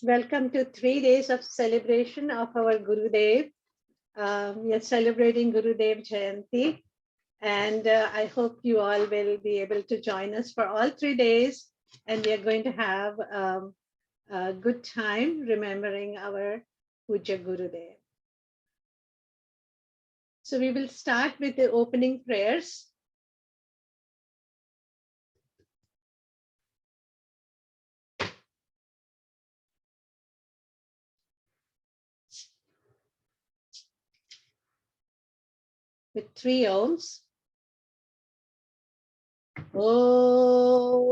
Welcome to 3 days of celebration of our Gurudev. We are celebrating Gurudev Jayanti, and I hope you all will be able to join us for all 3 days. And we are going to have a good time remembering our Puja Gurudev. So we will start with the opening prayers. With 3 ohms. Oh.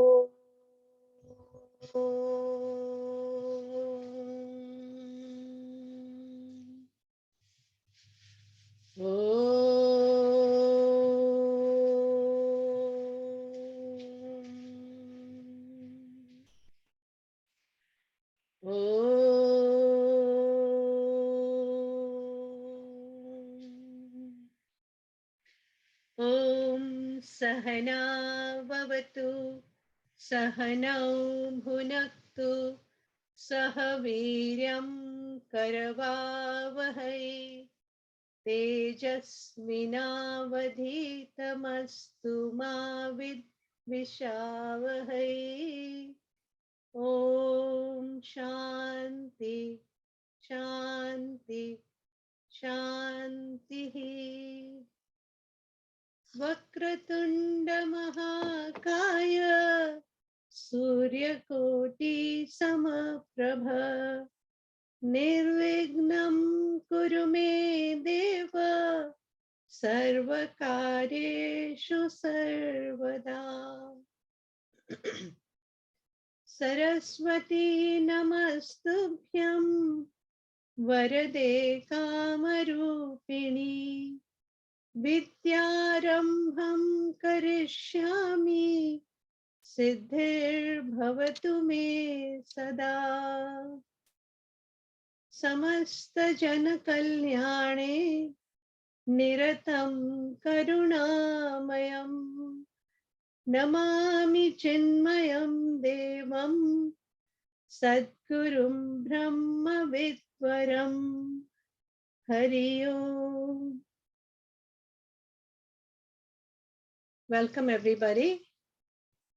Om Sahana Bhavatu Sahanau Bhunaktu Sahaviryam Karavavahai Tejasvinavadhitamastu ma vidvishavahai. Om Shanti Shanti Shanti. Vakratunda Mahakaya Suryakoti Samaprabha Nirvignam Kurume Deva Sarvakareshu Sarvada. Saraswati Namastubhyam Varade Kamarupini Vidyarambham karishyami siddhir bhavatu me sada. Samasta jana kalyane niratam karunamayam namami chinmayam devam sadgurum brahma vidvaram. Hari Om. Welcome everybody.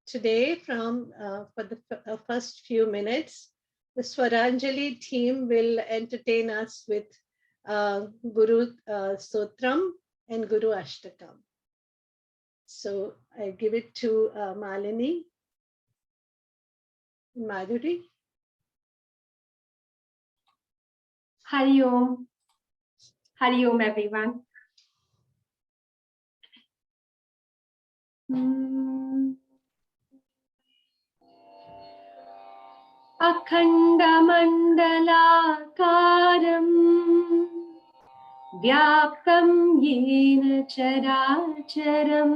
Today for the first few minutes, the Swaranjali team will entertain us with Guru Sotram and Guru Ashtakam. So I give it to Malini, Madhuri. Hari Om. Hari Om everyone. Akhandamandalakaram Vyaptam yena characharam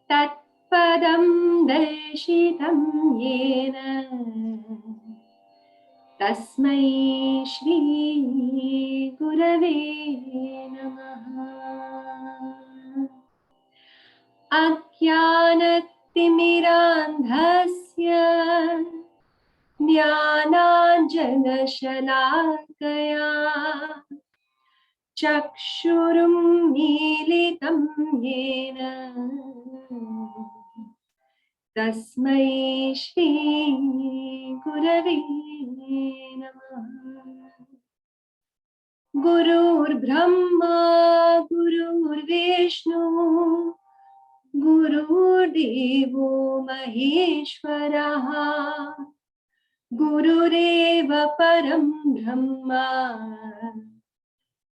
Tatpadam darshitam yena Tasmai Shri Gurave Namaha. Ajnanatirmirandhasya Jnananjanashalakaya Chakshurum militam yena Tasmai Shri Gurave Namaha. Gurur Brahma Gurur Vishnu Guru Devo Maheshwaraha Gurudeva Param Brahma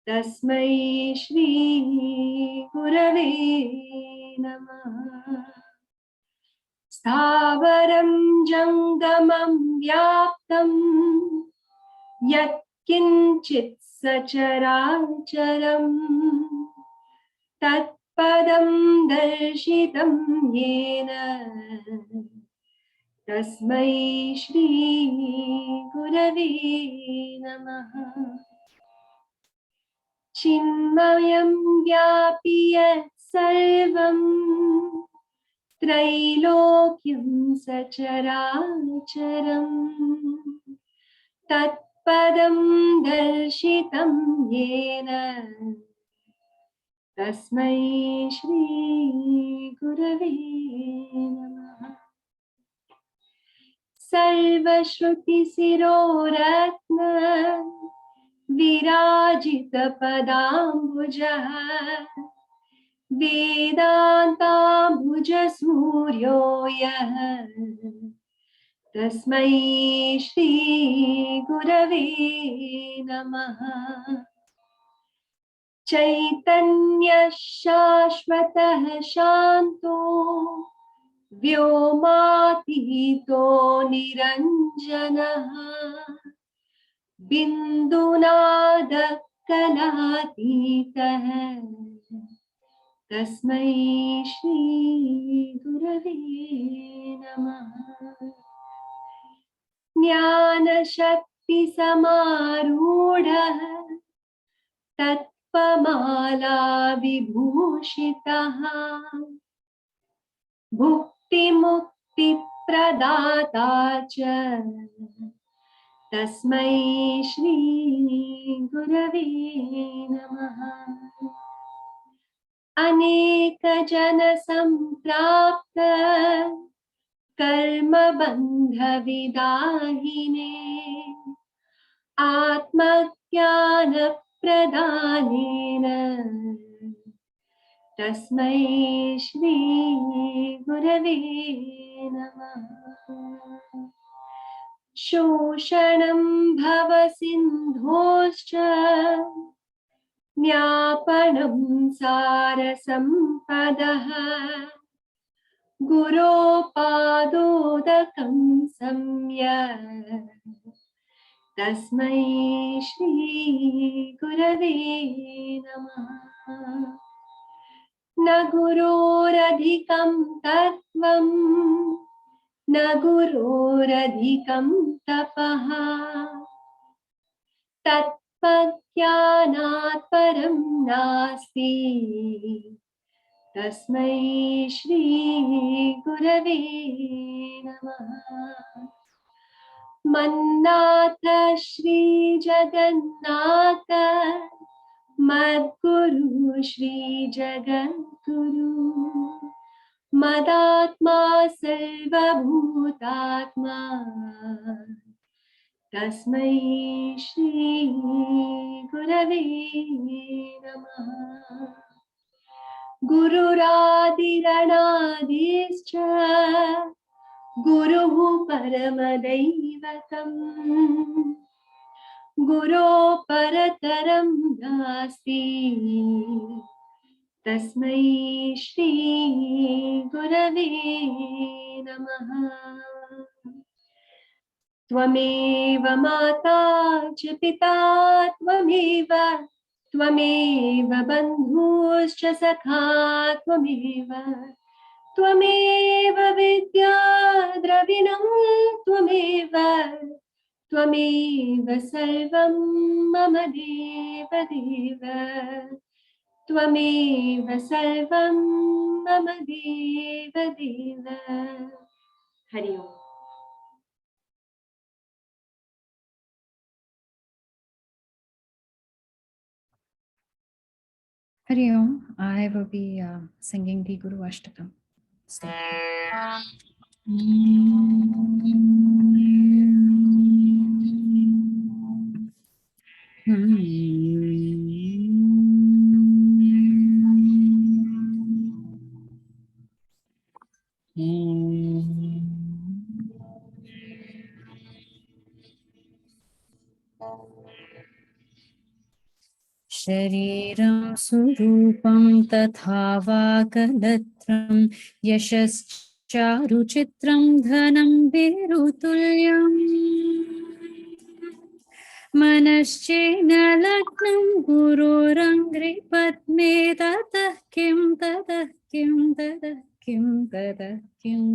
Tasmai Shri Gurave Namaha. Sthavaram Jangamam Vyaptam Yat Kinchit Sacharacharam Tatpadam darshitam yena Tasmai Shri Gurave Namaha. Chinmayam Vyapiyat Sarvam त्रैलोक्यं सचराचरम् तत्पदं दर्शितं येन तस्मै श्री गुरवे नमः। सर्वश्रुतिशिरोरत्न विराजितपदाम्बुजः वेदान्ताम्बुजसूर्यो यः तस्मै श्री गुरवे नमः। चैतन्य शाश्वतः शान्तो व्योमातीतो निरञ्जनः बिन्दुनादः कलातीतः तस्मै श्री गुरवे नमः। ज्ञानशक्तिसमारूढः तत्त्वमाला विभूषितः भुक्तिमुक्तिप्रदाता च तस्मै श्री गुरवे नमः। अनेकजनसम्प्राप्त कर्मबन्धविदाहिने आत्मज्ञानप्रदानेन तस्मै श्री गुरवे नमः। शोषणं भवसिन्धोश्च ज्ञापनं सारसम्पदः गुरोपादोदकं सम्यक् तस्मै श्री गुरवे नमः। न गुरोरधिकं तत्त्वं न गुरोरधिकं तपः तत्त्वज्ञानात् परं नास्ति तस्मै श्री गुरवे नमः। मन्नाथ श्री जगन्नाथ मद्गुरु श्री जगद्गुरु मदात्मा सर्वभूतात्मा तस्मै श्री गुरवे नमः। गुरुरादिरणादिश्च गुरुः परमदैवतम् गुरो परतरं नास्ति तस्मै श्री गुरवे नमः। त्वमेव माता च पिता त्वमेव त्वमेव बन्धुश्च सखा त्वमेव त्वमेव विद्या द्रविणं त्वमेव त्वमेव सर्वं मम देव देव त्वमेव सर्वं मम देव देव। हरि ओम। Hari Om. I will be singing the Guru Ashtakam. शरीरं सुरूपं तथा वा कलत्रं यशश्चारुचित्रं धनं विरुतुल्यम् मनश्चेन लग्नं गुरोरङ्घ्रिपद्मे ततः किं ततः किं ततः किं ततः किम्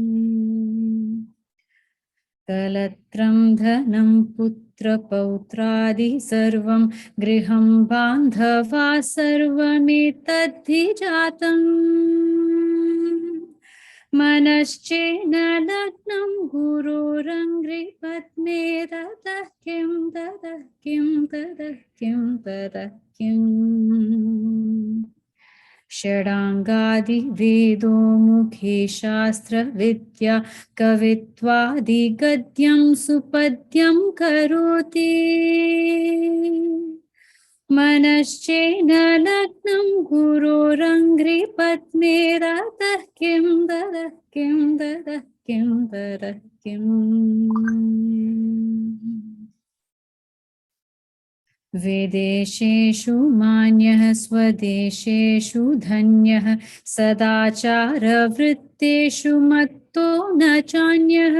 कलत्रं धनं पुत्रपौत्रादि सर्वं गृहं बान्धवा सर्वमेतद्धि जातम् मनश्चेन लग्नं गुरोरङ्घ्रिपद्मे ततः किं ततः किं ततः किं ततः किम् षडाङ्गादिवेदो मुखे शास्त्रविद्या कवित्वादिगद्यं सुपद्यं करोति मनश्चेन लग्नं गुरोरङ्घ्रिपद्मे ततः किं ततः किं ततः किं ततः किम् वेदेशेषु मान्यः स्वदेशेषु धन्यः सदाचारवृत्तेषु मत्तो न चान्यः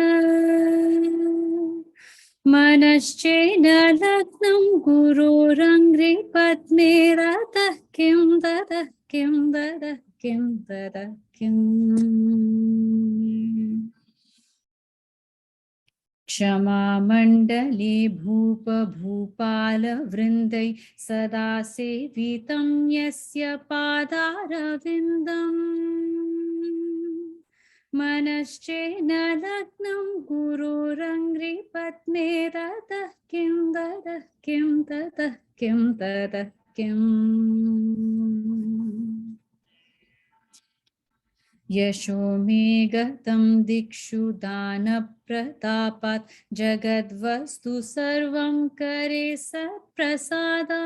मनश्चेन लग्नं गुरोरङ्घ्रिपद्मे ततः किं ततः किं ततः किं ततः किम् क्षमामण्डले भूपभूपालवृन्दै सदा सेवितं यस्य पादारविन्दम् मनश्चेन लग्नं गुरोरङ्घ्रिपद्मे ततः किं ततः किं ततः किं ततः किम् यशो मे गतं दिक्षु दानप्रतापात् जगद्वस्तु सर्वं करे सत्प्रसादात्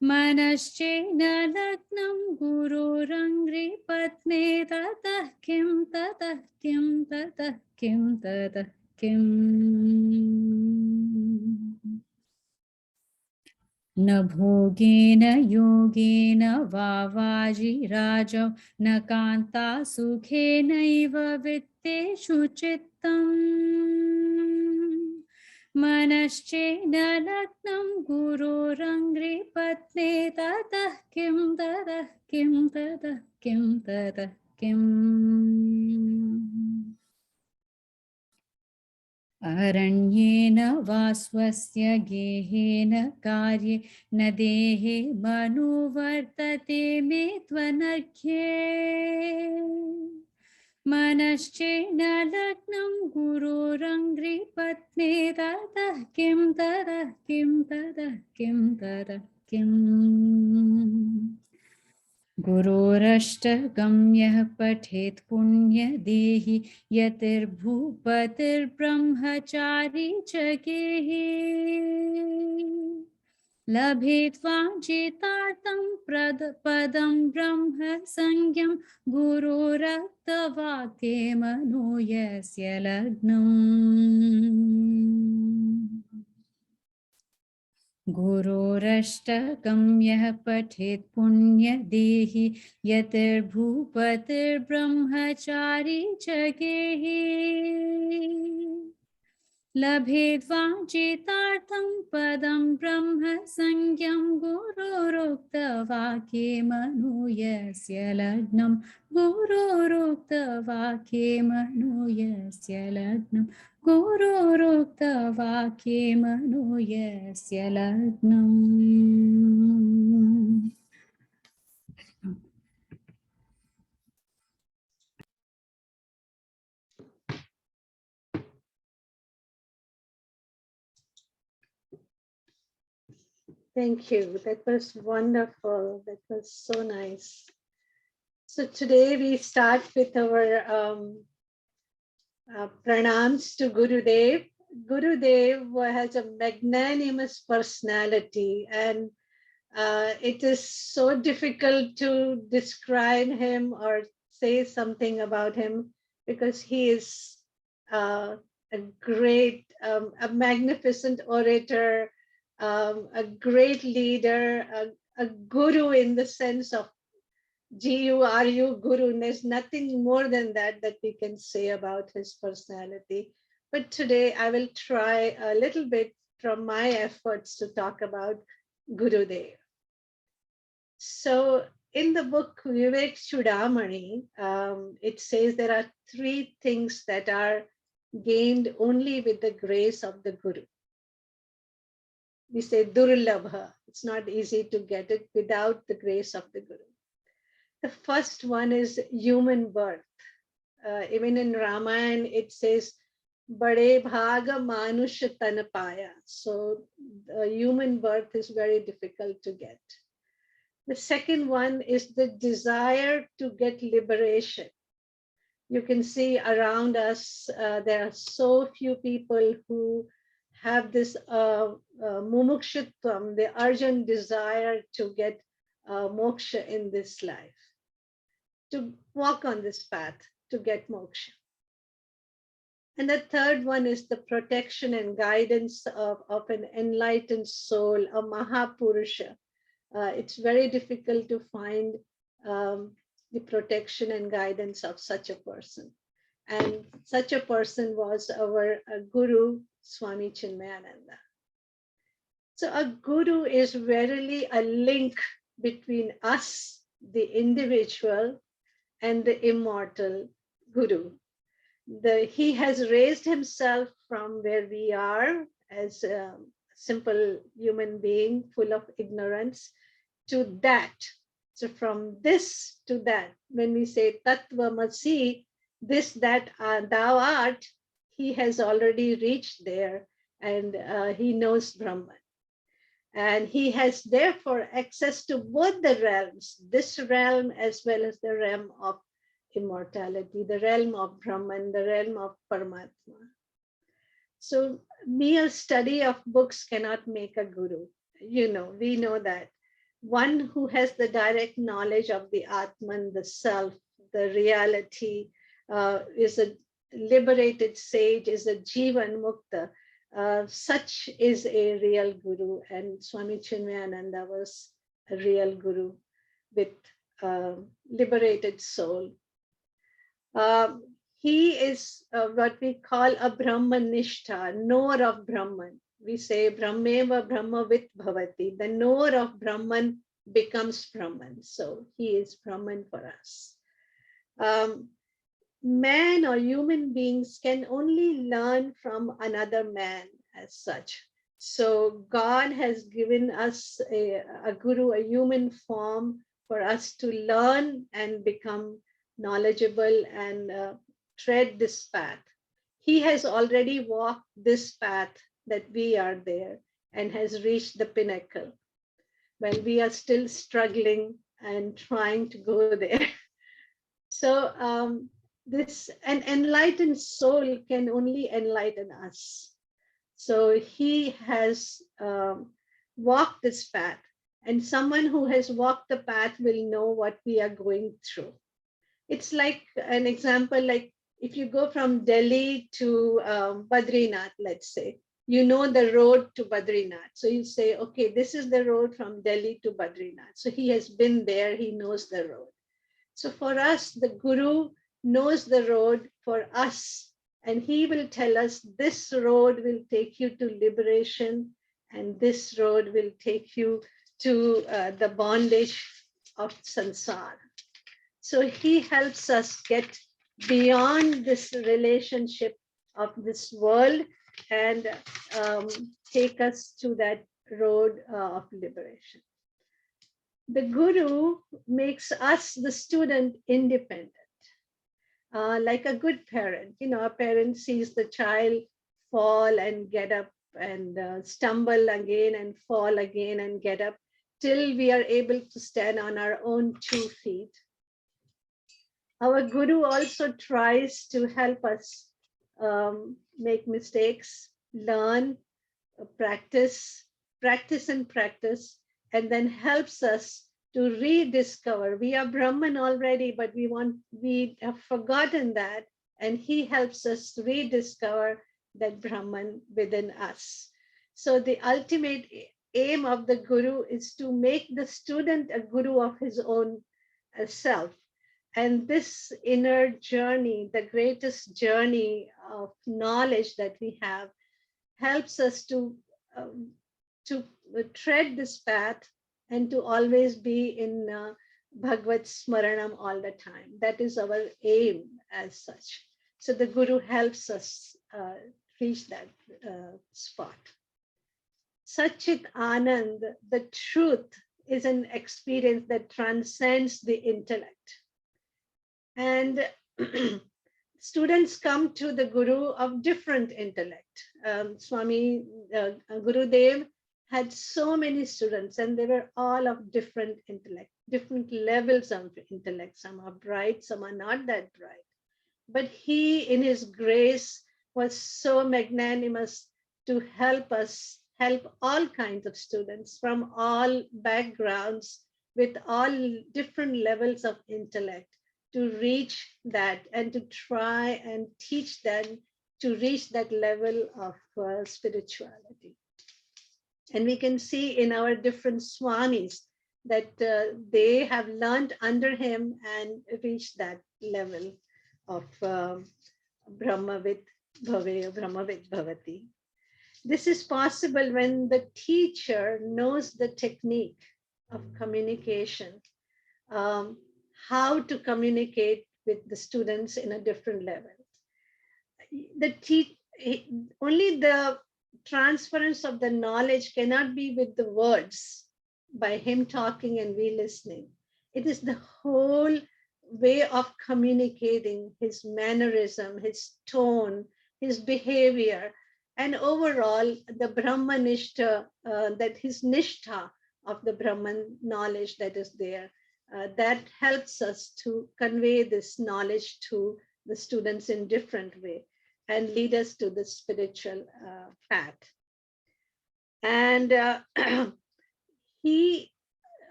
मनश्चेन लग्नं गुरोरङ्घ्रिपद्मे ततः किं ततः किं ततः किं ततः किम् न भोगेन योगेन वा वाजिराजौ न कान्ता सुखेनैव वित्तेषु चित्तम् मनश्चेन लग्नं गुरोरङ्घ्रिपद्मे ततः किं ततः किं ततः किं ततः किम् अरण्येन वा स्वस्य गेहेन कार्ये न देहे मनुवर्तते मे त्वनर्घ्ये मनश्चेन लग्नं गुरोरङ्घ्रिपद्मे ततः किं ततः किं ततः किं ततः किम् गुरोरष्टगम्यः पठेत् पुण्यदेहि यतिर्भूपतिर्ब्रह्मचारी च गेहि लभेत् वाञ्छितार्थं पदं ब्रह्म संज्ञं गुरोरक्तवाक्ये मनो यस्य लग्नम् गुरोरष्टकं यः पठेत् पुण्यदेहि यतिर्भूपतिर्ब्रह्मचारी च गेहि लभेत् वाञ्छितार्थं पदं ब्रह्म संज्ञं गुरोरुक्तवाक्ये मनो यस्य लग्नं गुरोरुक्तवाक्ये मनो यस्य लग्नं गुरोरुक्तवाक्ये मनो यस्य लग्नम् Thank you. That was wonderful. That was so nice. So today we start with our pranams to Gurudev. Gurudev has a magnanimous personality, and it is so difficult to describe him or say something about him because he is a great, a magnificent orator, a great leader, a guru in the sense of G-U-R-U, guru. And there's nothing more than that that we can say about his personality. But today I will try a little bit from my efforts to talk about Gurudev. So in the book Vivek Chudamani, it says there are 3 things that are gained only with the grace of the Guru. We say Durlabha. It's not easy to get it without the grace of the Guru. The first one is human birth. Even in Ramayana, it says, Bade bhaga manush tan paya. So human birth is very difficult to get. The second one is the desire to get liberation. You can see around us, there are so few people who have this mumukshutvam, the urgent desire to get moksha in this life, to walk on this path, to get moksha. And the third one is the protection and guidance of an enlightened soul, a Mahapurusha. It's very difficult to find the protection and guidance of such a person. And such a person was our Guru, Swami Chinmayananda. So a Guru is verily a link between us, the individual, and the immortal Guru. He has raised himself from where we are as a simple human being full of ignorance to that. So from this to that, when we say Tattvamasi, this, that, thou art, he has already reached there, and he knows Brahman. And he has therefore access to both the realms, this realm as well as the realm of immortality, the realm of Brahman, the realm of Paramatma. So mere study of books cannot make a guru. We know that. One who has the direct knowledge of the Atman, the self, the reality, is a liberated sage, is a Jivan Mukta. Such is a real guru, and Swami Chinmayananda was a real guru with liberated soul. He is what we call a Brahmanishta, knower of Brahman. We say Brahmeva Brahmavit Bhavati. The knower of Brahman becomes Brahman. So he is Brahman for us. Man or human beings can only learn from another man as such. So God has given us a guru, a human form for us to learn and become knowledgeable and tread this path. He has already walked this path that we are there and has reached the pinnacle, when we are still struggling and trying to go there. So an enlightened soul can only enlighten us. So he has walked this path, and someone who has walked the path will know what we are going through. It's like an example, like if you go from Delhi to Badrinath, let's say, you know the road to Badrinath. So you say, okay, this is the road from Delhi to Badrinath. So he has been there, he knows the road. So for us, the Guru knows the road for us, and he will tell us this road will take you to liberation, and this road will take you to the bondage of samsara. So he helps us get beyond this relationship of this world and take us to that road of liberation. The Guru makes us, the student, independent. Like a good parent, a parent sees the child fall and get up and stumble again and fall again and get up till we are able to stand on our own 2 feet. Our Guru also tries to help us make mistakes, learn, practice, and then helps us to rediscover. We are Brahman already, but we have forgotten that, and he helps us rediscover that Brahman within us. So the ultimate aim of the Guru is to make the student a Guru of his own self. And this inner journey, the greatest journey of knowledge that we have, helps us to tread this path and to always be in Bhagavad Smaranam all the time. That is our aim as such. So the Guru helps us reach that spot. Satchit Anand, the truth, is an experience that transcends the intellect. And students come to the Guru of different intellect. Swami Gurudev had so many students, and they were all of different intellect, different levels of intellect. Some are bright, some are not that bright. But he, in his grace, was so magnanimous to help us, help all kinds of students from all backgrounds with all different levels of intellect to reach that and to try and teach them to reach that level of spirituality. And we can see in our different swamis that they have learned under him and reached that level of Brahmavid Bhave, Brahmavid Bhavati. This is possible when the teacher knows the technique of communication, how to communicate with the students in a different level. Only the transference of the knowledge cannot be with the words, by him talking and we listening. It is the whole way of communicating, his mannerism, his tone, his behavior, and overall the Brahmanishta, that his nishtha of the Brahman knowledge that is there, that helps us to convey this knowledge to the students in different way and lead us to the spiritual path. And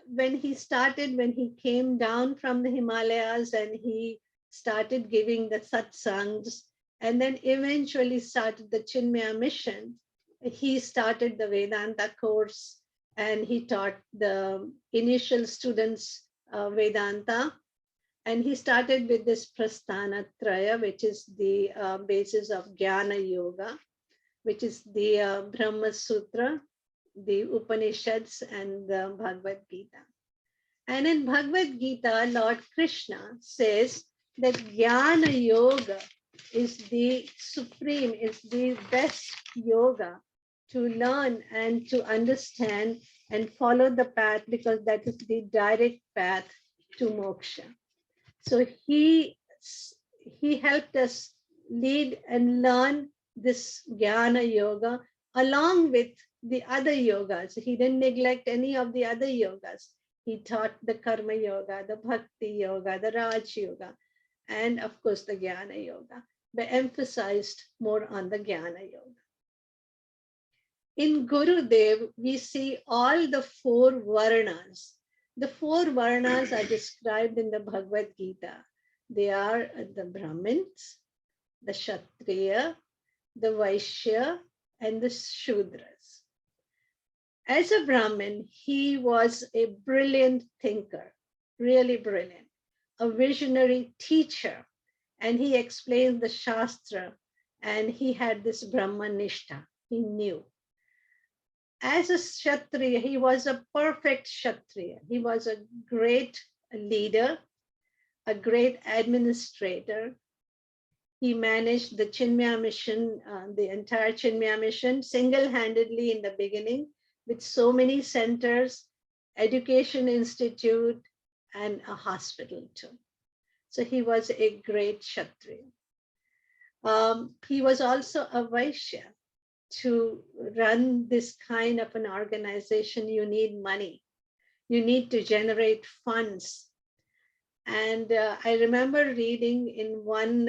when he came down from the Himalayas and he started giving the satsangs and then eventually started the Chinmaya Mission, he started the Vedanta course and he taught the initial students Vedanta. And he started with this Prasthana Traya, which is the basis of Jnana Yoga, which is the Brahma Sutra, the Upanishads, and the Bhagavad Gita. And in Bhagavad Gita, Lord Krishna says that Jnana Yoga is the supreme, is the best yoga to learn and to understand and follow the path, because that is the direct path to moksha. So he helped us lead and learn this Jnana Yoga along with the other yogas. He didn't neglect any of the other yogas. He taught the Karma Yoga, the Bhakti Yoga, the Raj Yoga, and of course the Jnana Yoga, but emphasized more on the Jnana Yoga. In Gurudev, we see all the four Varnas. The four Varnas are described in the Bhagavad Gita. They are the Brahmins, the Kshatriya, the Vaishya, and the Shudras. As a Brahmin, he was a brilliant thinker, really brilliant, a visionary teacher, and he explained the Shastra, and he had this Brahmanishta, he knew. As a Kshatriya, he was a perfect Kshatriya. He was a great leader, a great administrator. He managed the Chinmaya Mission, the entire Chinmaya Mission, single-handedly in the beginning, with so many centers, education institute, and a hospital too. So he was a great Kshatriya. He was also a Vaishya. To run this kind of an organization, you need money. You need to generate funds. And I remember reading in one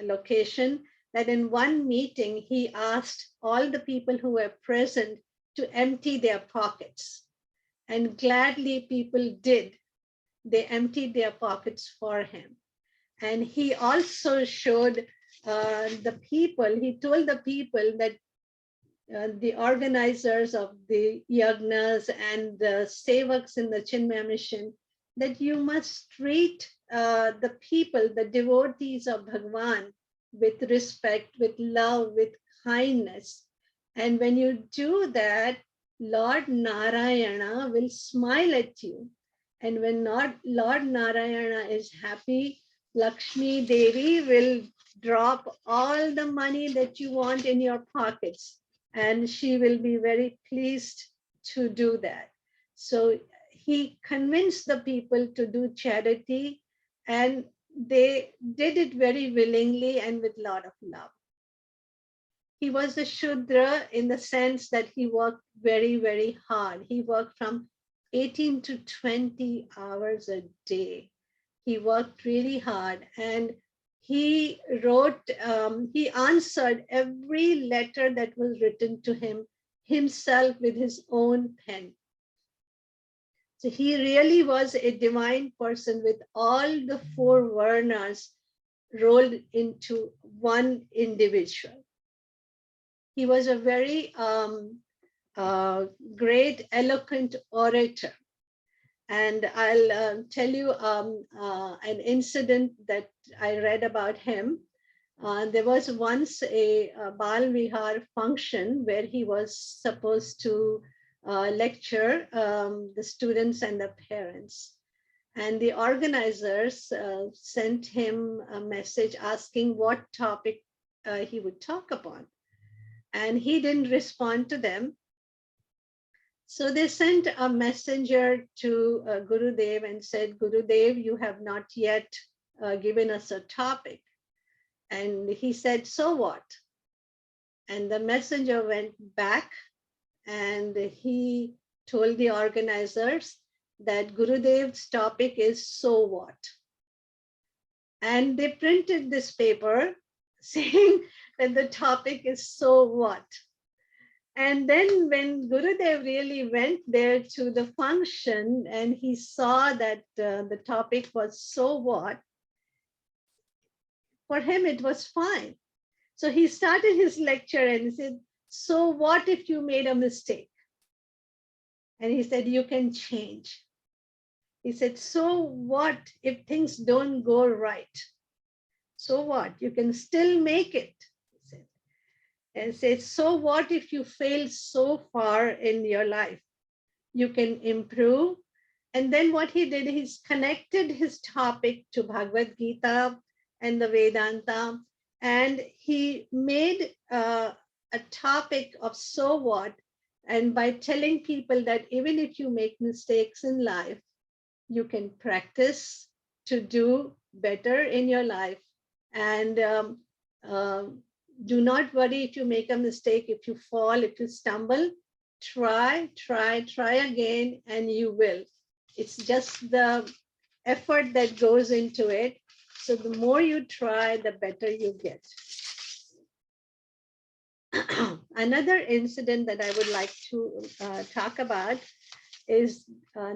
location that in one meeting, he asked all the people who were present to empty their pockets. And gladly people did. They emptied their pockets for him. And he also showed the people, he told the people that the organizers of the yagnas and the sevaks in the Chinmaya Mission, that you must treat the people, the devotees of Bhagavan, with respect, with love, with kindness. And when you do that, Lord Narayana will smile at you. And when Lord Narayana is happy, Lakshmi Devi will drop all the money that you want in your pockets, and she will be very pleased to do that. So he convinced the people to do charity, and they did it very willingly and with a lot of love. He was a Shudra in the sense that he worked very, very hard. He worked from 18 to 20 hours a day. He worked really hard, and he wrote, he answered every letter that was written to him himself with his own pen. So he really was a divine person with all the four varnas rolled into one individual. He was a very great, eloquent orator. And I'll tell you an incident that I read about him. There was once a Bal Vihar function where he was supposed to lecture the students and the parents. And the organizers sent him a message asking what topic he would talk upon. And he didn't respond to them. So they sent a messenger to Gurudev and said, Gurudev, you have not yet given us a topic. And he said, so what? And the messenger went back and he told the organizers that Gurudev's topic is so what? And they printed this paper saying that the topic is so what? And then when Gurudev really went there to the function and he saw that the topic was so what, for him it was fine. So he started his lecture and he said, so what if you made a mistake? And he said, you can change. He said, so what if things don't go right? So what? You can still make it. He said. And said, so what if you fail so far in your life? You can improve. And then what he did, he's connected his topic to Bhagavad Gita and the Vedanta. And he made a topic of so what. And by telling people that even if you make mistakes in life, you can practice to do better in your life. And do not worry if you make a mistake, if you fall, if you stumble, try again, and you will. It's just the effort that goes into it. So the more you try, the better you get. Another incident that I would like to talk about is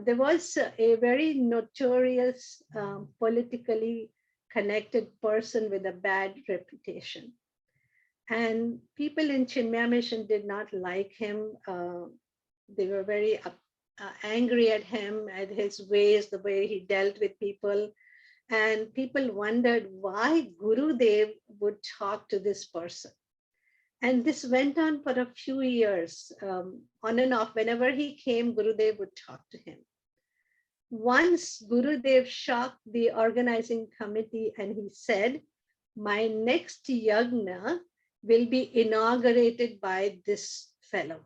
there was a very notorious politically connected person with a bad reputation. And people in Chinmaya Mission did not like him. They were very angry at him, at his ways, the way he dealt with people. And people wondered why Gurudev would talk to this person. And this went on for a few years, on and off. Whenever he came, Gurudev would talk to him. Once Gurudev shocked the organizing committee and he said, my next yagna will be inaugurated by this fellow.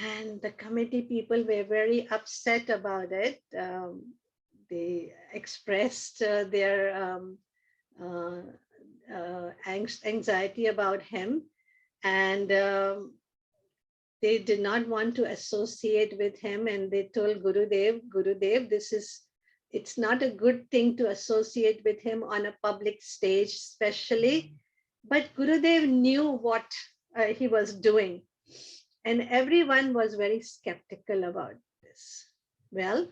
And the committee people were very upset about it. They expressed their anxiety about him, and they did not want to associate with him. And they told Gurudev, it's not a good thing to associate with him on a public stage, especially. But Gurudev knew what he was doing. And everyone was very skeptical about this. Well,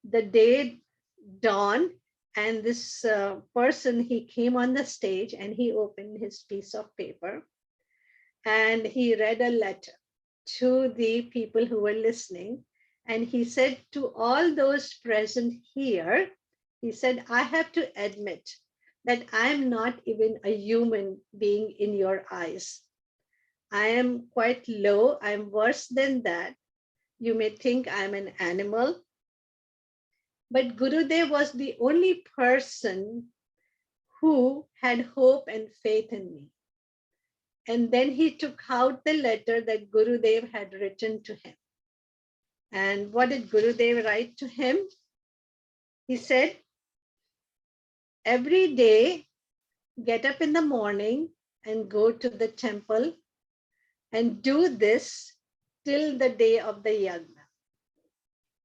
the day dawned, and this person, he came on the stage and he opened his piece of paper and he read a letter to the people who were listening. And he said to all those present here, he said, I have to admit that I am not even a human being in your eyes. I am quite low. I'm worse than that. You may think I'm an animal. But Gurudev was the only person who had hope and faith in me. And then he took out the letter that Gurudev had written to him. And what did Gurudev write to him? He said, every day, get up in the morning and go to the temple and do this till the day of the yagna.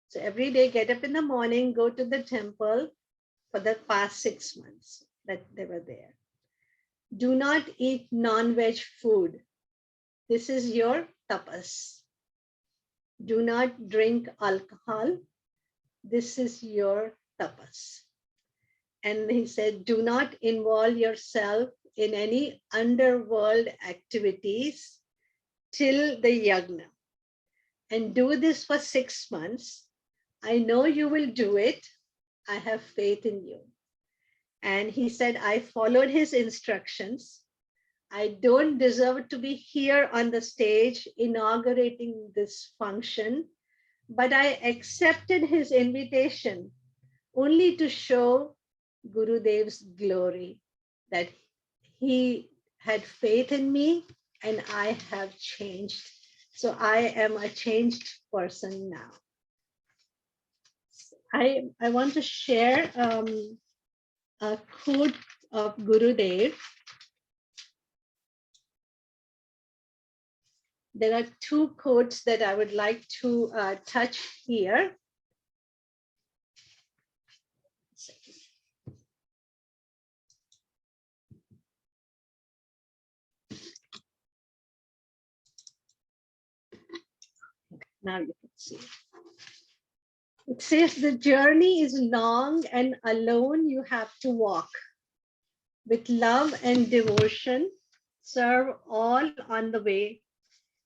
So every day, get up in the morning, go to the temple for the past 6 months that they were there. Do not eat non-veg food. This is your tapas. Do not drink alcohol. This is your tapas. And he said, do not involve yourself in any underworld activities till the yagna. And do this for 6 months. I know you will do it. I have faith in you. And he said, I followed his instructions. I don't deserve to be here on the stage inaugurating this function, but I accepted his invitation only to show Gurudev's glory, that he had faith in me and I have changed. So I am a changed person now. I want to share a quote of Gurudev. There are 2 quotes that I would like to touch here. Now you can see. It says, the journey is long and alone you have to walk. With love and devotion, serve all on the way,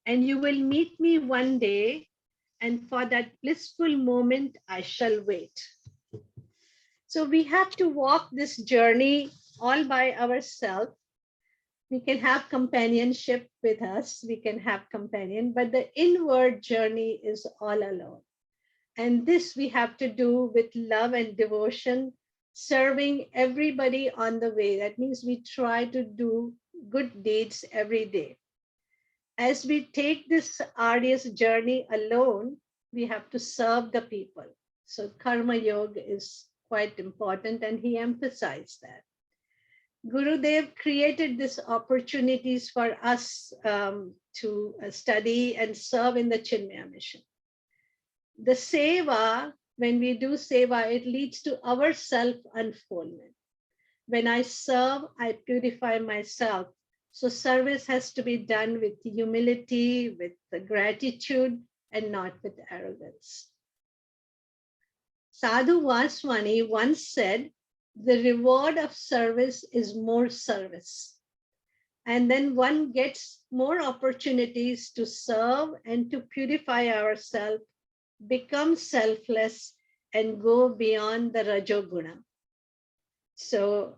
and you will meet me one day, and for that blissful moment, I shall wait. So we have to walk this journey all by ourselves. We can have companionship with us, we can have companion, but the inward journey is all alone. And this we have to do with love and devotion, serving everybody on the way. That means we try to do good deeds every day. As we take this arduous journey alone, we have to serve the people. So karma yoga is quite important, and he emphasized that. Gurudev created these opportunities for us to study and serve in the Chinmaya Mission. The seva, when we do seva, it leads to our self-unfoldment. When I serve, I purify myself. So service has to be done with humility, with gratitude, and not with arrogance. Sadhu Vaswani once said, the reward of service is more service. And then one gets more opportunities to serve and to purify ourselves, become selfless, and go beyond the Rajoguna. So,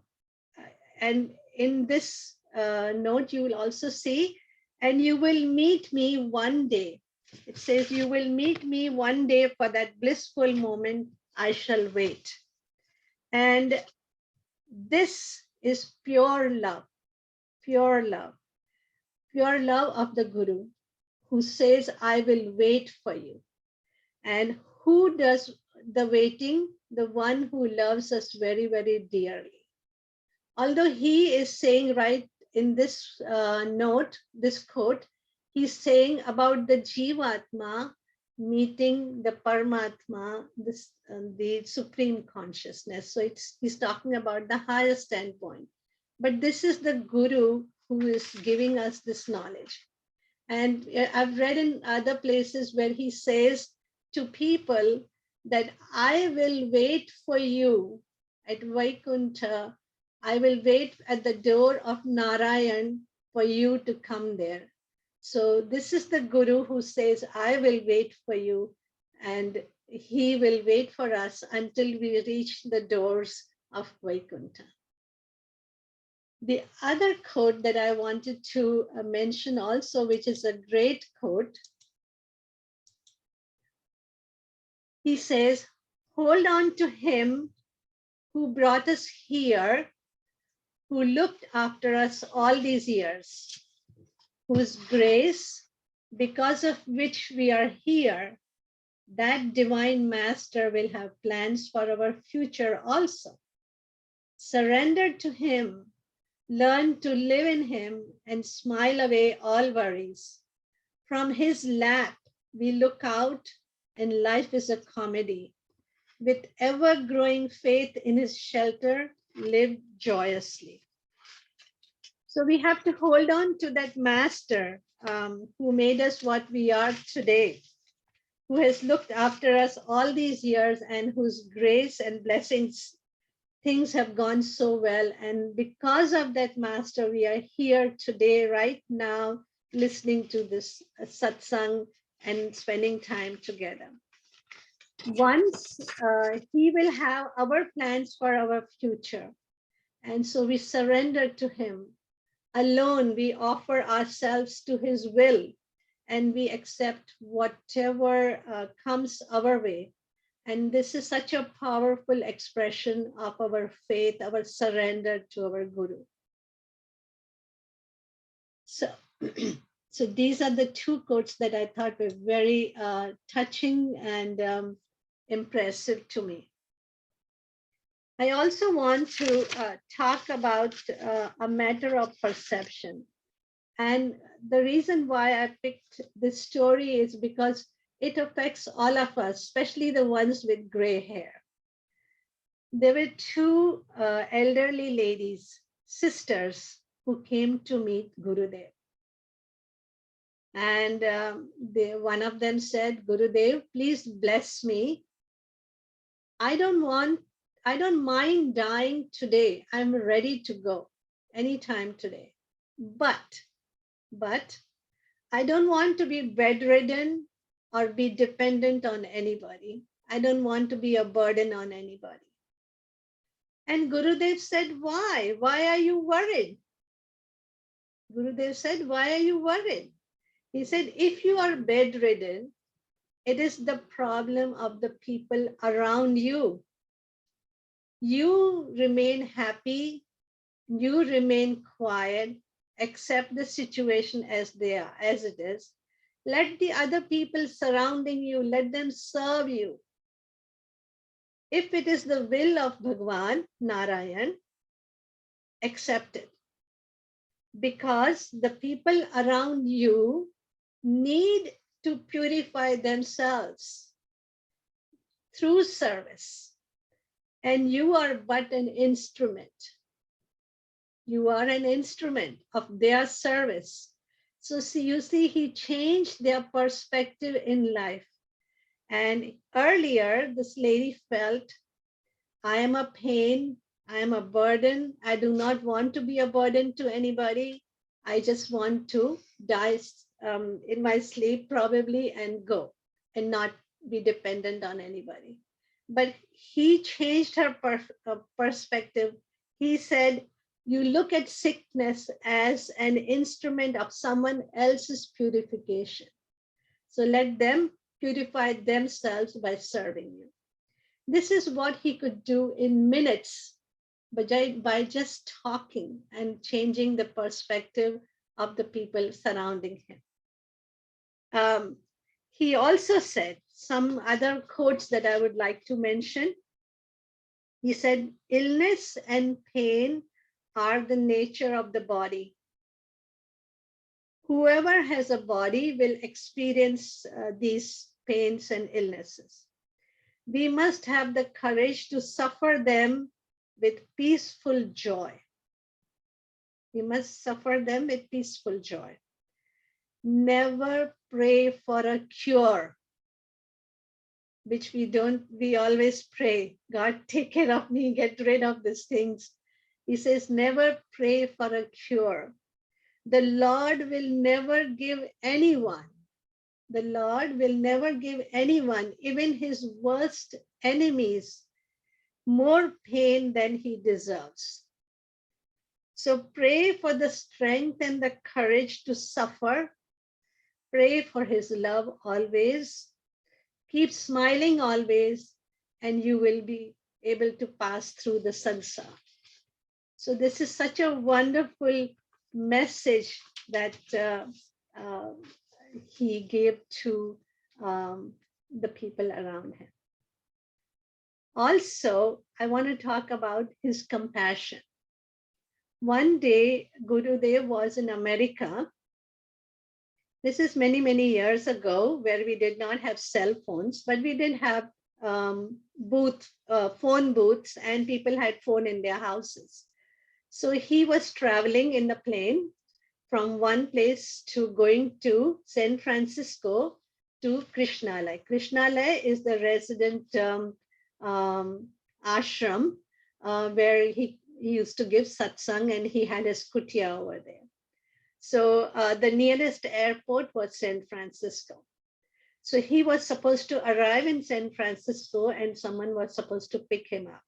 and in this note, you will also see, and you will meet me one day. It says, you will meet me one day, for that blissful moment, I shall wait. And this is pure love, pure love, pure love of the Guru, who says, I will wait for you. And who does the waiting? The one who loves us very, very dearly. Although he is saying right in this note, this quote, he's saying about the Jivatma meeting the Paramatma, this, the supreme consciousness. So he's talking about the higher standpoint. But this is the Guru who is giving us this knowledge. And I've read in other places where he says to people that I will wait for you at Vaikuntha. I will wait at the door of Narayan for you to come there. So this is the Guru who says, I will wait for you, and he will wait for us until we reach the doors of Vaikuntha. The other quote that I wanted to mention also, which is a great quote, he says, hold on to him who brought us here, who looked after us all these years, whose grace, because of which we are here, that divine master will have plans for our future also. Surrender to him, learn to live in him, and smile away all worries. From his lap, we look out, and life is a comedy. With ever-growing faith in his shelter, live joyously. So we have to hold on to that master who made us what we are today, who has looked after us all these years and whose grace and blessings, things have gone so well. And because of that master, we are here today, right now, listening to this satsang and spending time together. Once he will have our plans for our future. And so we surrender to him. Alone, we offer ourselves to his will, and we accept whatever comes our way. And this is such a powerful expression of our faith, our surrender to our Guru. So, so these are the two quotes that I thought were very touching and impressive to me. I also want to talk about a matter of perception. And the reason why I picked this story is because it affects all of us, especially the ones with gray hair. There were two elderly ladies, sisters, who came to meet Gurudev. And one of them said, Gurudev, please bless me. I don't mind dying today. I'm ready to go anytime today. But I don't want to be bedridden or be dependent on anybody. I don't want to be a burden on anybody. And Gurudev said, why? Why are you worried? Gurudev said, why are you worried? He said, if you are bedridden, it is the problem of the people around you. You remain happy, you remain quiet, accept the situation as they are, as it is. Let the other people surrounding you, let them serve you. If it is the will of Bhagwan, Narayan, accept it. Because the people around you need to purify themselves through service. And you are but an instrument. You are an instrument of their service. So you see, he changed their perspective in life. And earlier, this lady felt, I am a pain, I am a burden. I do not want to be a burden to anybody. I just want to die in my sleep probably and go and not be dependent on anybody. But he changed her perspective. He said, you look at sickness as an instrument of someone else's purification. So let them purify themselves by serving you. This is what he could do in minutes, but by just talking and changing the perspective of the people surrounding him. He also said some other quotes that I would like to mention. He said, illness and pain are the nature of the body. Whoever has a body will experience these pains and illnesses. We must have the courage to suffer them with peaceful joy. We must suffer them with peaceful joy. Never pray for a cure, which we always pray, God, take care of me, get rid of these things. He says, never pray for a cure. The Lord will never give anyone, even his worst enemies, more pain than he deserves. So pray for the strength and the courage to suffer. Pray for his love always. Keep smiling always, and you will be able to pass through the samsara. So this is such a wonderful message that he gave to the people around him. Also, I want to talk about his compassion. One day, Gurudev was in America. This is many, many years ago, where we did not have cell phones, but we did have phone booths, and people had phone in their houses. So he was traveling in the plane from one place to going to San Francisco to Krishnalaya. Krishnalaya is the resident ashram where he used to give satsang, and he had his kutia over there. So the nearest airport was San Francisco. So he was supposed to arrive in San Francisco, and someone was supposed to pick him up.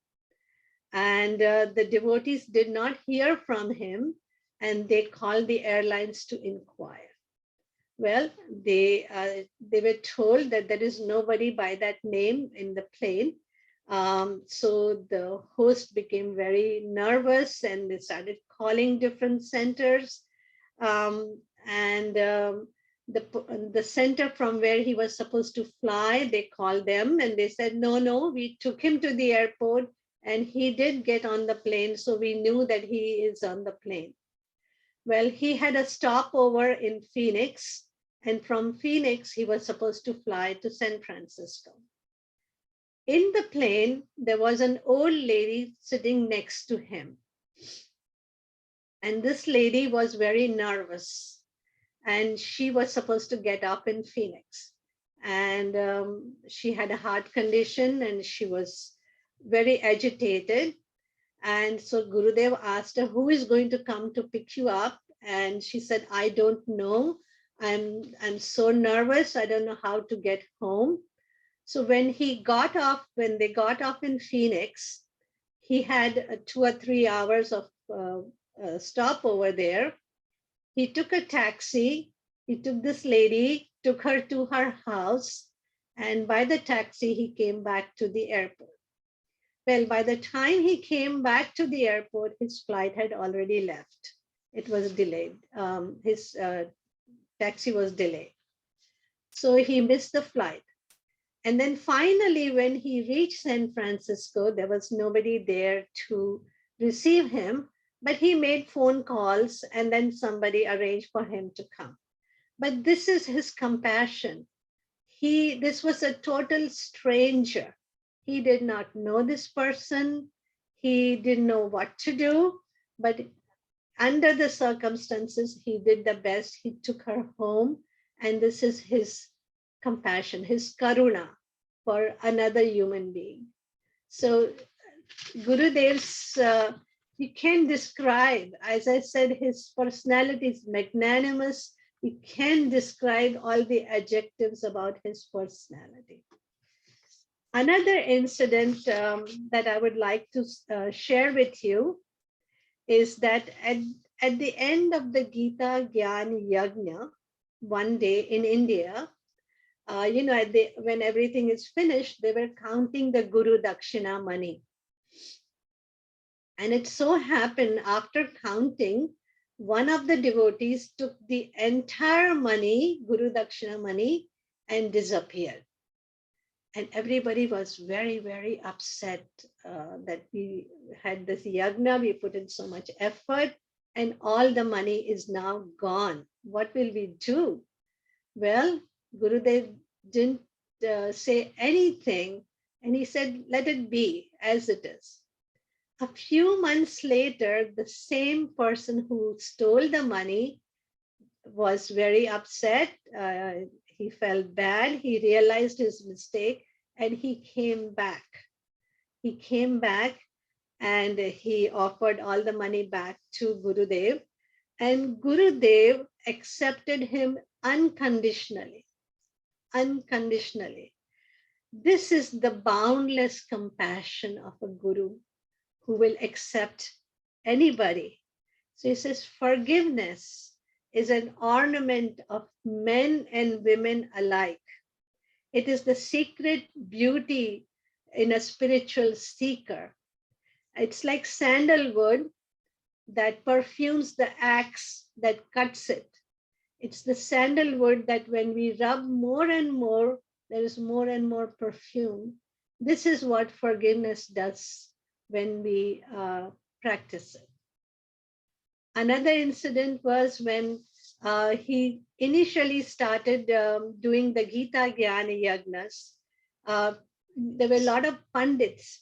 And the devotees did not hear from him, and they called the airlines to inquire. Well, they were told that there is nobody by that name in the plane. So the host became very nervous, and they started calling different centers. The center from where he was supposed to fly, they called them, and they said, no, we took him to the airport, and he did get on the plane, so we knew that he is on the plane. Well, he had a stopover in Phoenix, and from Phoenix, he was supposed to fly to San Francisco. In the plane, there was an old lady sitting next to him. And this lady was very nervous, and she was supposed to get up in Phoenix. And she had a heart condition, and she was very agitated. And so Gurudev asked her, who is going to come to pick you up? And she said, I don't know. I'm so nervous. I don't know how to get home. So when they got off in Phoenix, he had 2 or 3 hours of stop over there. He took a taxi. He took this lady, took her to her house. And by the taxi, he came back to the airport. Well, by the time he came back to the airport, his flight had already left. It was delayed. His taxi was delayed. So he missed the flight. And then finally, when he reached San Francisco, there was nobody there to receive him, but he made phone calls, and then somebody arranged for him to come. But this is his compassion. This was a total stranger. He did not know this person. He didn't know what to do, but under the circumstances, he did the best. He took her home, and this is his compassion, his karuna for another human being. So Gurudev's, you can't describe, as I said, his personality is magnanimous. You can't describe all the adjectives about his personality. Another incident that I would like to share with you is that at the end of the Gita Gyan Yajna, one day in India, when everything is finished, they were counting the Guru Dakshina money. And it so happened after counting, one of the devotees took the entire money, Guru Dakshina money, and disappeared. And everybody was very, very upset that we had this yagna, we put in so much effort, and all the money is now gone. What will we do? Well, Gurudev didn't say anything, and he said, let it be as it is. A few months later, the same person who stole the money was very upset. He felt bad. He realized his mistake, and he came back. He came back, and he offered all the money back to Gurudev, and Gurudev accepted him unconditionally. Unconditionally. This is the boundless compassion of a guru who will accept anybody. So he says, forgiveness is an ornament of men and women alike. It is the secret beauty in a spiritual seeker. It's like sandalwood that perfumes the axe that cuts it. It's the sandalwood that when we rub more and more, there is more and more perfume. This is what forgiveness does when we practice it. Another incident was when he initially started doing the Gita Jnana Yagnas. There were a lot of pandits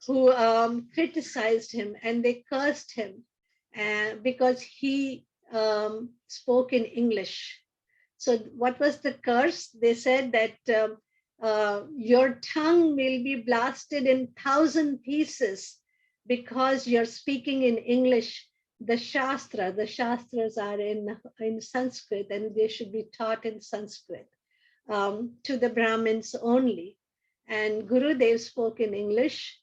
who criticized him and they cursed him because he spoke in English. So what was the curse? They said that your tongue will be blasted in 1,000 pieces because you're speaking in English. The Shastras are in Sanskrit and they should be taught in Sanskrit to the Brahmins only. And Gurudev spoke in English.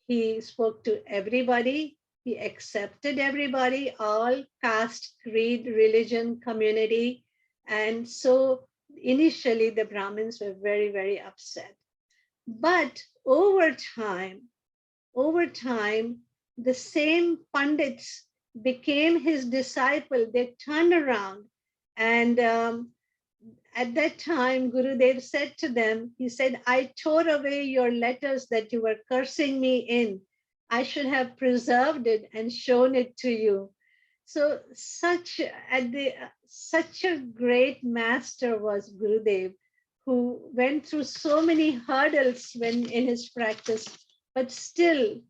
He spoke to everybody. He accepted everybody, all caste, creed, religion, community. And so initially the Brahmins were very, very upset. But over time, the same Pandits became his disciple. They turned around and at that time, Gurudev said to them, he said, I tore away your letters that you were cursing me in. I should have preserved it and shown it to you. So such a great master was Gurudev, who went through so many hurdles when in his practice, but still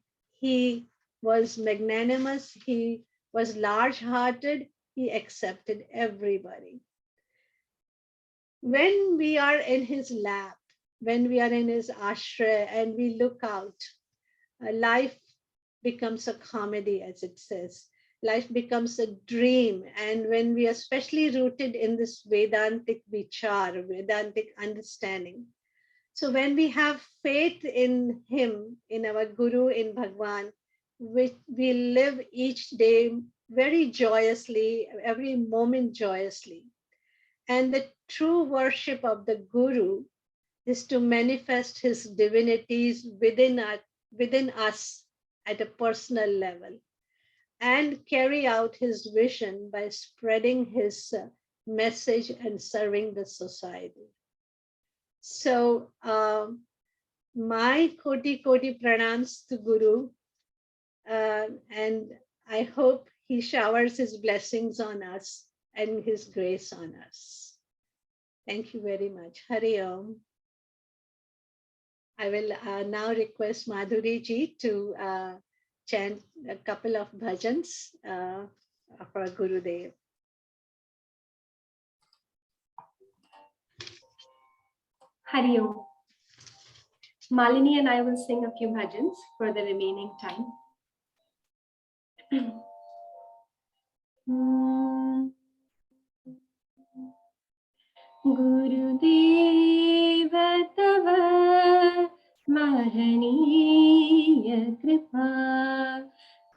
he was magnanimous, he was large-hearted, he accepted everybody. When we are in his lap, when we are in his ashray and we look out, life becomes a comedy, as it says. Life becomes a dream. And when we are especially rooted in this Vedantic vichar, Vedantic understanding. So when we have faith in him, in our Guru, in Bhagwan, we live each day very joyously, every moment joyously. And the true worship of the Guru is to manifest his divinities within us at a personal level and carry out his vision by spreading his message and serving the society. So my koti pranams to Guru, and I hope he showers his blessings on us and his grace on us. Thank you very much. Hari Om. I will now request Madhuri ji to chant a couple of bhajans of our Gurudev. Hari Om. Malini and I will sing a few bhajans for the remaining time. Gurudev tava mahaniya kripa,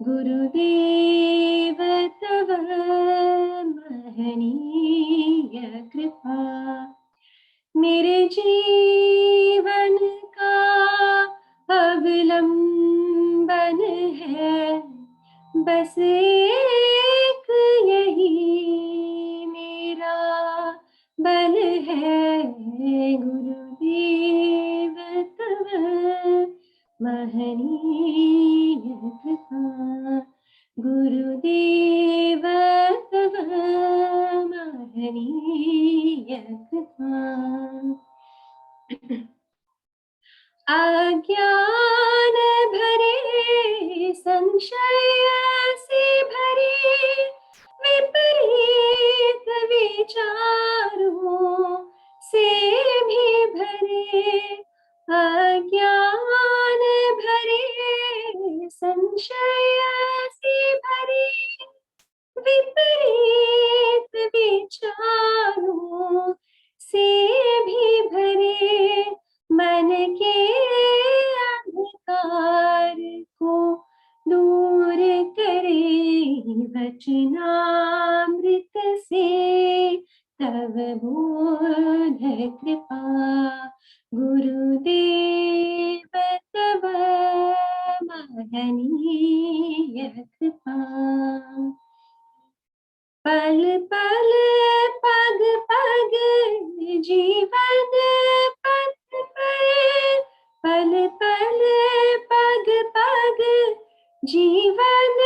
Gurudev tava mahaniya kripa, मेरे जीवन का अवलंबन है, बस एक यही मेरा बल है, गुरुदेव तव महनीय कृपा, गुरुदेव तव महनीय कृपा, अज्ञान भरे संशय से भरे विपरीत विचारों से भी भरे, अज्ञान भरे संशय से भरे विपरीत विचारों से भी भरे, मन के अंधकार को दूर करे वचनामृत से तव बोध कृपा, गुरुदेव तव महनीय कृपा, पल पल पग पग जीवन पल पल पग पग जीवन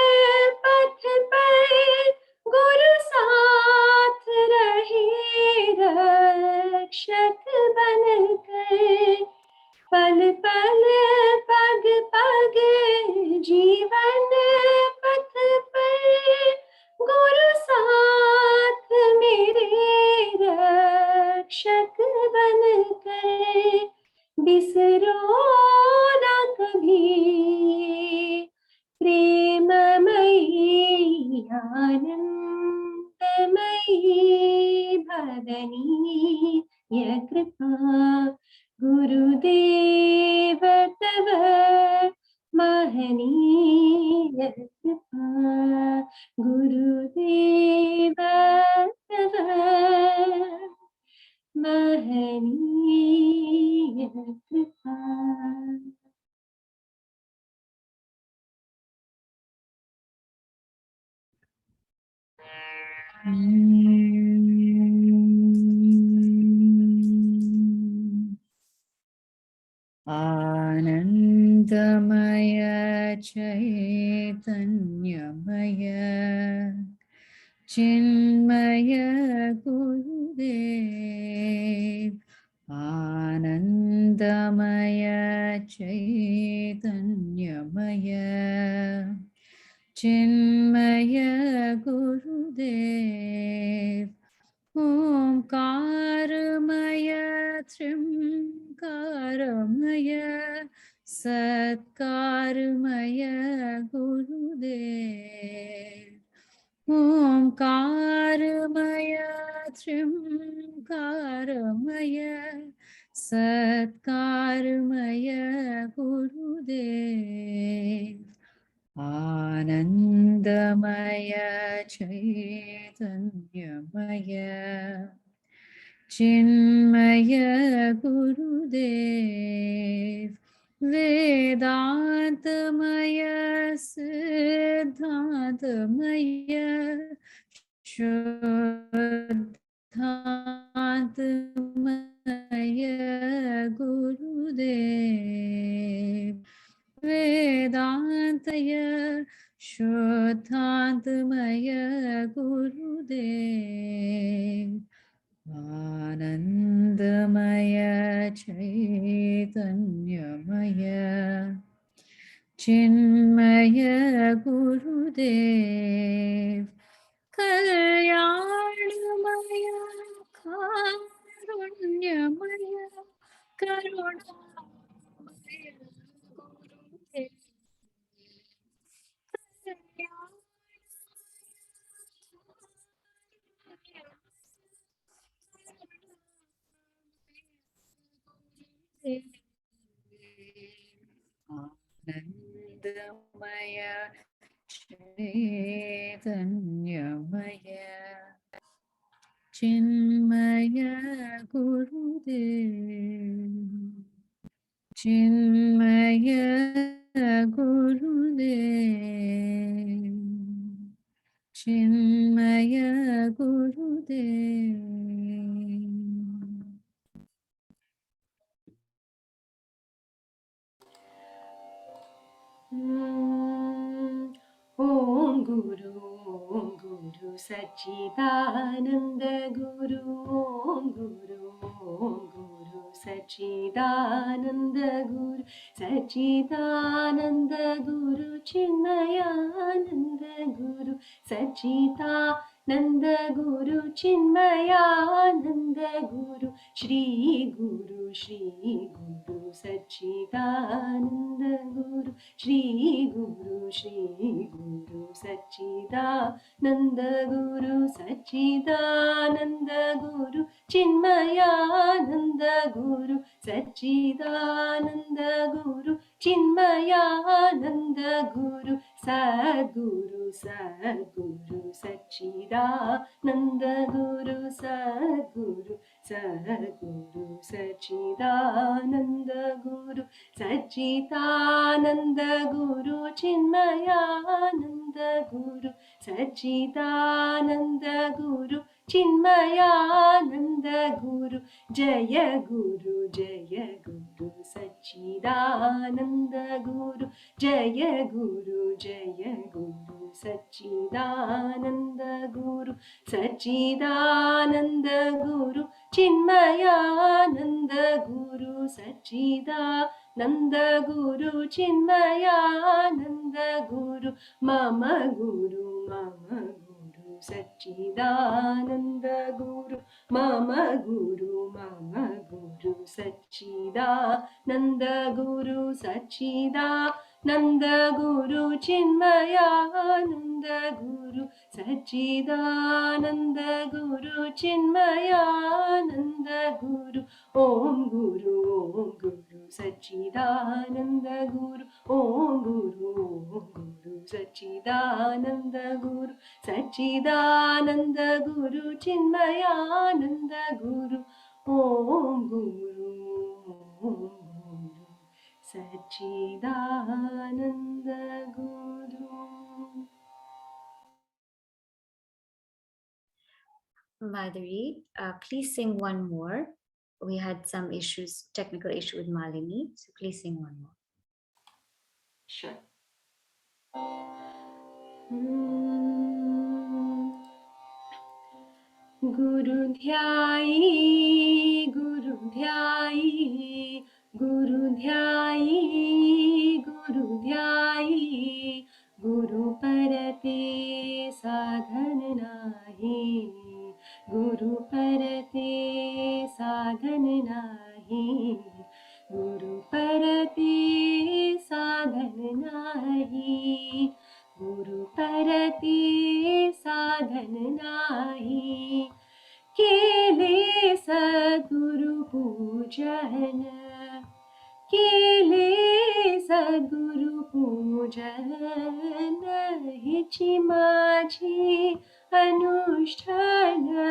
पथ पर गुरु साथ रहे रक्षक बनकर। पल पल पग पग जीवन पथ पर गुरु साथ मेरे रक्षक बनकर। बिसरो न कभी प्रेममयी आनंदमयी भदनीय कृपा। गुरुदेव तव महनीय कृपा। गुरुदेव तव महनीय कृपा। आनन्दमय चैतन्यमय चिन्मय गुरुदेव। आनन्दमय चैतन्यमय चिन्मय गुरुदेव। ओंकारमय त्र्यंकारमय सत्कारमय गुरुदेव। ओंकारमय त्र्यंकारमय सत्कारमय गुरुदेव। आनन्दमय चैतन्यमय चिन्मय गुरुदेव। वेदान्तमय सिद्धान्तमय शुद्धान्तमय गुरुदेव। वेदान्तय शुद्धान्तमय गुरुदेव। आनन्दमय चैतन्यमय चिन्मय गुरुदेव। कल्याणमय कारुण्यमय करुणामय गुरुदेव। आनन्दमय चैतन्यमय चिन्मय गुरुदेव। चिन्मय गुरुदेव। चिन्मय गुरुदेव। ओम गुरु सच्चिदानंद गुरु। ओम गुरु सच्चिदानंद गुरु। सच्चिदानंद गुरु चिन्मयानंद गुरु। सच्चिदानंद गुरु चिन्मयानंद गुरु। श्री गुरु सच्चिदानंद गुरु। श्री गुरु सच्चिदानंद गुरु। सच्चिदानंद गुरु चिन्मयानंद गुरु। सच्चिदानंद गुरु चिन्मयानंद गुरु। सद्गुरु सच्चिदानंद गुरु। सद्गुरु सच्चिदानंद गुरु। सच्चिदानंद गुरु चिन्मयानंद गुरु। सच्चिदानंद गुरु Chinmayananda Guru Jaya Guru Sachidananda Guru Jaya Guru Sachidananda Guru Sachidananda Guru Chinmayananda Guru Sachidananda Guru Chinmayananda Guru Mama Guru Sachidananda Guru Mama Guru Sachidananda Guru Sachidananda Guru Chinmayananda Guru Sachidananda Guru Chinmayananda Guru Om Guru Sachidananda Guru Om Guru Sachidananda Guru Sachidananda Guru Chinmayananda Guru Om Guru Sachidananda Guru. Madhuri, please sing one more. We had some issues, technical issue with Malini, so please sing one more. Sure. Guru Dhyai, Guru Dhyai, Guru Dhyai, Guru Dhyai, Guru Parate Sadhan Nahi, Guru Parate Sadhan Nahi, Guru Parate Sadhan Nahi, Guru Parate Sadhan Nahi, Kele Sadguru Pujan, Kele Sadguru Pujan, Hichi Maji Anushtana,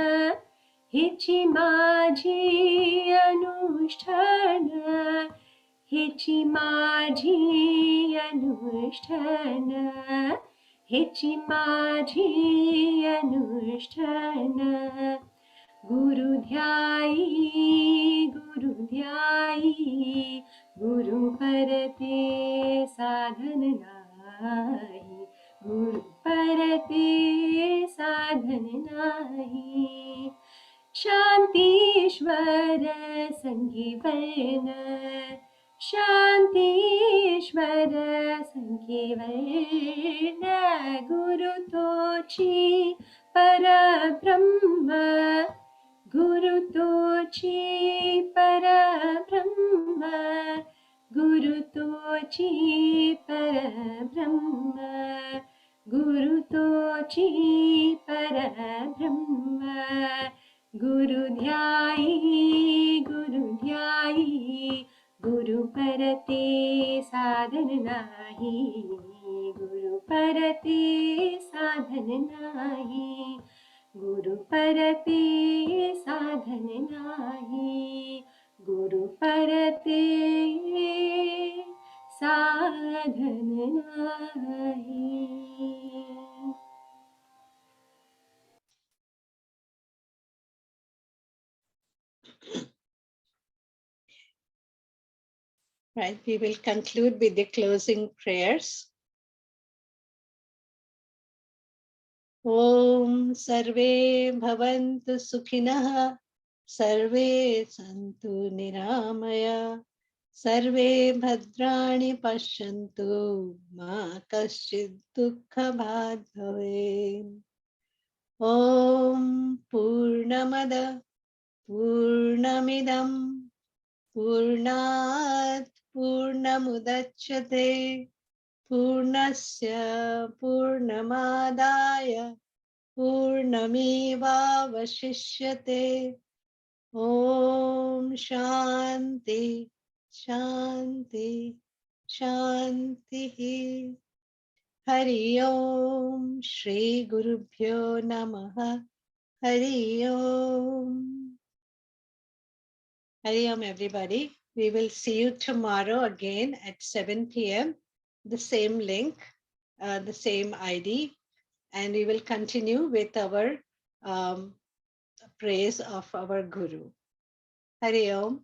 Hichi Maji Anushtana, Hichi Maji Anushtana, Hichi Maji Anushtana, Guru Dhyai, Guru Dhyai, Guru Parate Sadhan Nahi, Guru Parate Sadhan Nahi, Shantishwara Sangivarna, Shantishwara Sangivarna, Guru Tochi Parabrahma, Guru Tochi Parabrahma, Guru Tochi Parabrahma, Guru Tochi Parabrahma, Guru Dhyai, Guru Dhyai, Guru Parate Sadhan Nahi, Guru Parate Sadhan Nahi, Guru Parate Sadhan Nahi, Guru Parate Sadhan Nahi. Right, we will conclude with the closing prayers. Om Sarve Bhavantu Sukhinah, Sarve Santu Niramaya, Sarve Bhadrani Pashyantu, Ma Kaschid Dukkha Bhag Bhavet. Om Purnamada Purnamidam Purnat Purnamudachyate Purnasya Purnamadaya Purnamevavashishyate. Om Shanti Shanti Shanti. Hari Om Shri Gurubhyo Namaha. Hari Om. Hari Om, everybody. We will see you tomorrow again at 7 p.m. The same link, the same ID, and we will continue with our praise of our Guru. Hari Om.